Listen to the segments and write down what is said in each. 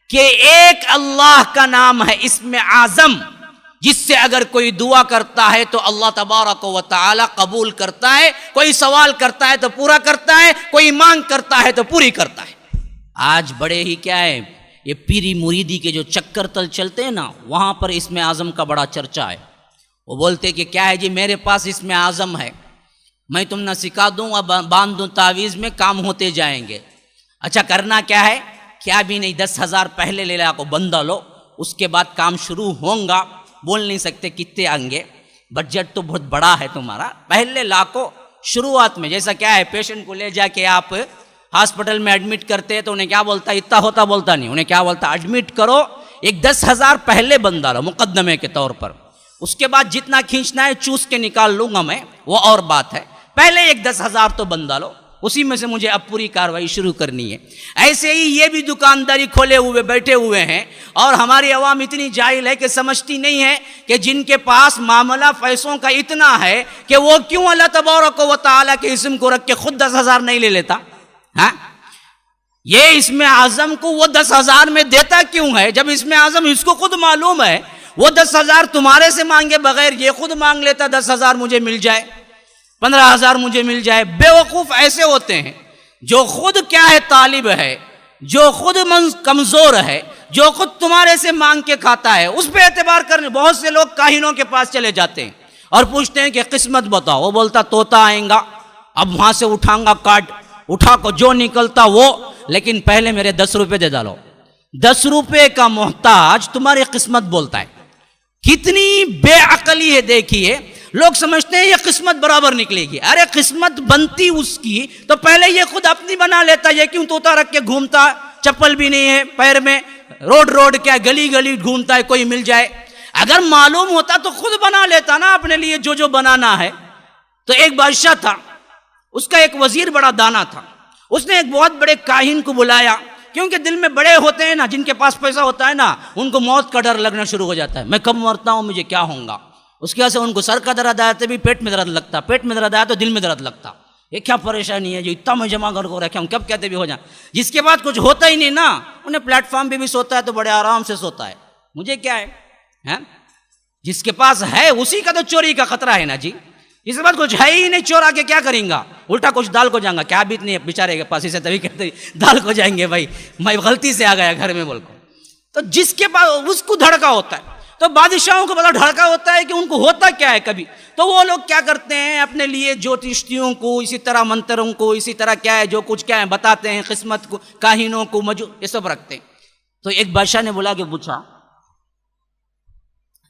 کہ ایک اللہ کا نام ہے اسم اعظم، جس سے اگر کوئی دعا کرتا ہے تو اللہ تبارک و تعالی قبول کرتا ہے، کوئی سوال کرتا ہے تو پورا کرتا ہے، کوئی مانگ کرتا ہے تو پوری کرتا ہے۔ آج بڑے ہی کیا ہے، یہ پیری مریدی کے جو چکر تل چلتے ہیں نا، وہاں پر اسم اعظم کا بڑا چرچا ہے۔ وہ بولتے کہ کیا ہے جی، میرے پاس اسم اعظم ہے، میں تم نہ سکھا دوں اور باندھ دوں تعویذ میں، کام ہوتے جائیں گے۔ اچھا کرنا کیا ہے؟ کیا بھی نہیں، 10,000 پہلے لے لا کو بندہ لو، اس کے بعد کام شروع ہوں گا۔ بول نہیں سکتے کتنے آئیں گے، بجٹ تو بہت بڑا ہے تمہارا، پہلے لاکھوں شروعات میں۔ جیسا کیا ہے، پیشنٹ کو لے جا کے آپ ہاسپٹل میں ایڈمٹ کرتے ہیں تو انہیں کیا بولتا ہے، اتنا ہوتا بولتا نہیں، انہیں کیا بولتا، ایڈمٹ کرو، ایک 10,000 پہلے بندہ لو مقدمے کے طور پر، اس کے بعد جتنا کھینچنا ہے چوس کے نکال لوں گا میں، وہ اور بات ہے، پہلے ایک 10,000 تو بندہ لو، اسی میں سے مجھے اب پوری کاروائی شروع کرنی ہے۔ ایسے ہی یہ بھی دکانداری کھولے ہوئے بیٹھے ہوئے ہیں، اور ہماری عوام اتنی جاہل ہے کہ سمجھتی نہیں ہے کہ جن کے پاس معاملہ پیسوں کا اتنا ہے کہ وہ کیوں اللہ تبارک و تعالیٰ کے اسم کو رکھ کے خود 10,000 نہیں لے لیتا؟ ہاں، یہ اسم اعظم کو وہ 10,000 میں دیتا کیوں ہے، جب اسم اعظم اس کو خود معلوم ہے، وہ 10,000 تمہارے سے مانگے بغیر یہ خود مانگ لیتا، 10,000 مجھے مل جائے، 15,000 مجھے مل جائے۔ بیوقوف ایسے ہوتے ہیں جو خود کیا ہے، طالب ہے، جو خود کمزور ہے، جو خود تمہارے سے مانگ کے کھاتا ہے، اس پہ اعتبار کرنے۔ بہت سے لوگ کاہنوں کے پاس چلے جاتے ہیں اور پوچھتے ہیں کہ قسمت بتاؤ، وہ بولتا طوطا آئیں گا، اب وہاں سے اٹھاؤں گا کارڈ، اٹھا کو جو نکلتا وہ، لیکن پہلے میرے 10 روپے دے ڈالو۔ 10 روپے کا محتاج تمہاری قسمت بولتا ہے۔ کتنی بے عقلی ہے دیکھیے، لوگ سمجھتے ہیں یہ قسمت برابر نکلے گی۔ ارے قسمت بنتی اس کی تو پہلے یہ خود اپنی بنا لیتا، یہ کیوں طوطا رکھ کے گھومتا، چپل بھی نہیں ہے پیر میں، روڈ کیا گلی گلی ڈھونڈتا ہے کوئی مل جائے۔ اگر معلوم ہوتا تو خود بنا لیتا نا اپنے لیے جو بنانا ہے۔ تو ایک بادشاہ تھا، اس کا ایک وزیر بڑا دانا تھا، اس نے ایک بہت بڑے کاہن کو بلایا، کیونکہ دل میں بڑے ہوتے ہیں نا، جن کے پاس پیسہ ہوتا ہے نا، ان کو موت کا ڈر لگنا شروع ہو جاتا ہے، میں کب مرتا ہوں، مجھے کیا ہوں گا۔ اس کی وجہ سے ان کو سر کا درد آیا تو بھی پیٹ میں درد لگتا، پیٹ میں درد آیا تو دل میں درد لگتا۔ یہ کیا پریشانی ہے جو اتنا میں جمع کر کو رکھا ہوں، کب کہتے بھی ہو جائیں۔ جس کے بعد کچھ ہوتا ہی نہیں نا، انہیں پلیٹ فارم پہ بھی سوتا ہے تو بڑے آرام سے سوتا ہے، مجھے کیا ہے۔ جس کے پاس ہے اسی کا تو چوری کا خطرہ ہے نا جی، اس کے بعد کچھ ہے ہی نہیں، چور آ کے کیا کریں گا، الٹا کچھ دال کو جائیں گا، کیا بھی اتنی بیچارے کے پاس، اسے تبھی کہتے دال کو جائیں گے، بھائی میں غلطی سے آ گیا گھر میں بول کو۔ تو جس کے پاس اس کو دھڑکا ہوتا ہے، تو بادشاہوں کو بڑا دھڑکا ہوتا ہے کہ ان کو ہوتا کیا ہے کبھی، تو وہ لوگ کیا کرتے ہیں، اپنے لیے جوتشیوں کو، اسی طرح منتروں کو، اسی طرح کیا ہے جو کچھ کیا ہے بتاتے ہیں، قسمت کو، کاہنوں کو، یہ سب رکھتے ہیں۔ تو ایک بادشاہ نے بلا کے پوچھا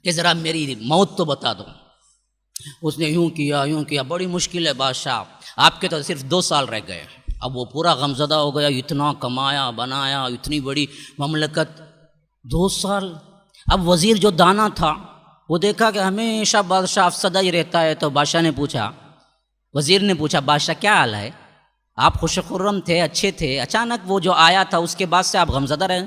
کہ ذرا میری موت تو بتا دو۔ اس نے یوں کیا، بڑی مشکل ہے بادشاہ، آپ کے تو صرف 2 سال رہ گئے۔ اب وہ پورا غمزدہ ہو گیا، اتنا کمایا بنایا، اتنی بڑی مملکت، 2 سال۔ اب وزیر جو دانا تھا وہ دیکھا کہ ہمیشہ بادشاہ افسدہ ہی رہتا ہے، تو بادشاہ نے پوچھا، وزیر نے پوچھا، بادشاہ کیا حال ہے، آپ خوش خرم تھے، اچھے تھے، اچانک وہ جو آیا تھا اس کے بعد سے آپ غمزدہ رہے؟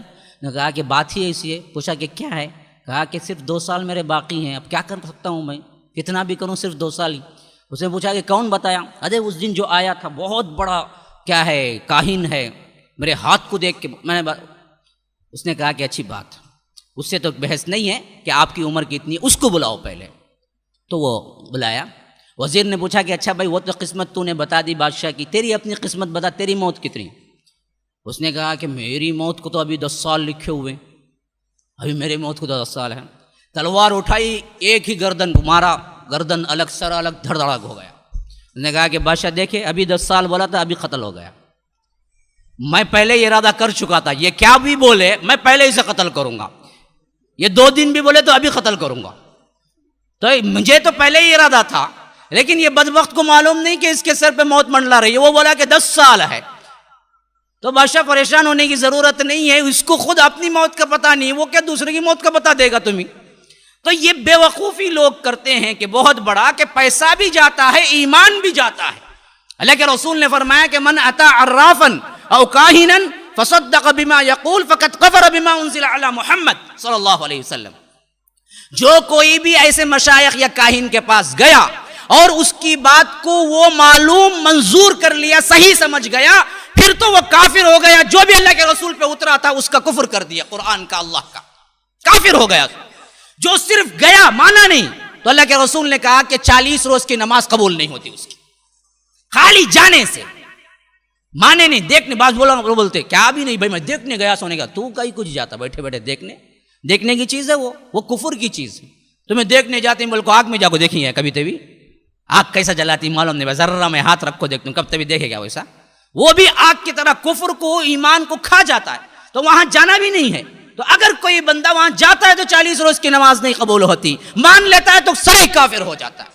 نے کہا کہ بات ہی ایسی ہے۔ پوچھا کہ کیا ہے؟ کہا کہ صرف 2 سال میرے باقی ہیں، اب کیا کر سکتا ہوں میں، کتنا بھی کروں صرف 2 سال ہی۔ اس نے پوچھا کہ کون بتایا؟ ارے اس دن جو آیا تھا بہت بڑا کیا ہے کاہن ہے، میرے ہاتھ کو دیکھ کے میں نے اس نے کہا کہ اچھی بات، اس سے تو بحث نہیں ہے کہ آپ کی عمر کتنی، اس کو بلاؤ پہلے۔ تو وہ بلایا، وزیر نے پوچھا کہ اچھا بھائی وہ تو قسمت تو نے بتا دی بادشاہ کی، تیری اپنی قسمت بتا، تیری موت کتنی؟ اس نے کہا کہ میری موت کو تو ابھی 10 سال لکھے ہوئے، ابھی میری موت کو تو 10 سال ہے۔ تلوار اٹھائی، ایک ہی گردن مارا، گردن الگ سر الگ، دھڑ دھڑک ہو گیا۔ اس نے کہا کہ بادشاہ دیکھے ابھی 10 سال بولا تھا، ابھی قتل ہو گیا، میں پہلے یہ ارادہ کر چکا تھا، یہ کیا بھی بولے میں پہلے اسے قتل کروں گا، یہ 2 دن بھی بولے تو ابھی قتل کروں گا، تو مجھے تو پہلے ہی ارادہ تھا، لیکن یہ بدبخت کو معلوم نہیں کہ اس کے سر پہ موت منڈلا رہی ہے، وہ بولا کہ 10 سال ہے۔ تو بادشاہ پریشان ہونے کی ضرورت نہیں ہے، اس کو خود اپنی موت کا پتہ نہیں، وہ کیا دوسرے کی موت کا بتا دے گا تمہیں؟ تو یہ بے وقوفی لوگ کرتے ہیں کہ بہت بڑا، کہ پیسہ بھی جاتا ہے، ایمان بھی جاتا ہے۔ اللہ کے رسول نے فرمایا کہ من اتی عرافا او کاہنا فصدق بما یقول فقد کفر بما انزل علی محمد صلی اللہ علیہ وسلم۔ جو کوئی بھی ایسے مشائخ یا کاہن کے پاس گیا اور اس کی بات کو وہ معلوم منظور کر لیا، صحیح سمجھ گیا، پھر تو وہ کافر ہو گیا. جو بھی اللہ کے رسول پہ اترا تھا اس کا کفر کر دیا، قرآن کا، اللہ کا، کافر ہو گیا. جو صرف گیا مانا نہیں، تو اللہ کے رسول نے کہا کہ 40 روز کی نماز قبول نہیں ہوتی اس کی، خالی جانے سے، مانے نہیں، دیکھنے. بعض بولتے کیا بھی نہیں بھائی میں دیکھنے گیا سونے کا، تو کہیں کچھ جاتا بیٹھے بیٹھے دیکھنے کی چیز ہے، وہ کفر کی چیز ہے. تمہیں دیکھنے جاتے ہیں بولے آگ میں جا کو دیکھی ہے کبھی تبھی؟ آگ کیسا جلاتی معلوم نہیں، ذرہ میں ہاتھ رکھو دیکھتا ہوں، کب تبھی دیکھے گا ویسا؟ وہ بھی آگ کی طرح کفر کو، ایمان کو کھا جاتا ہے، تو وہاں جانا بھی نہیں ہے. تو اگر کوئی بندہ وہاں جاتا ہے تو 40 روز کی نماز نہیں قبول ہوتی، مان لیتا ہے تو صحیح کافر ہو جاتا ہے.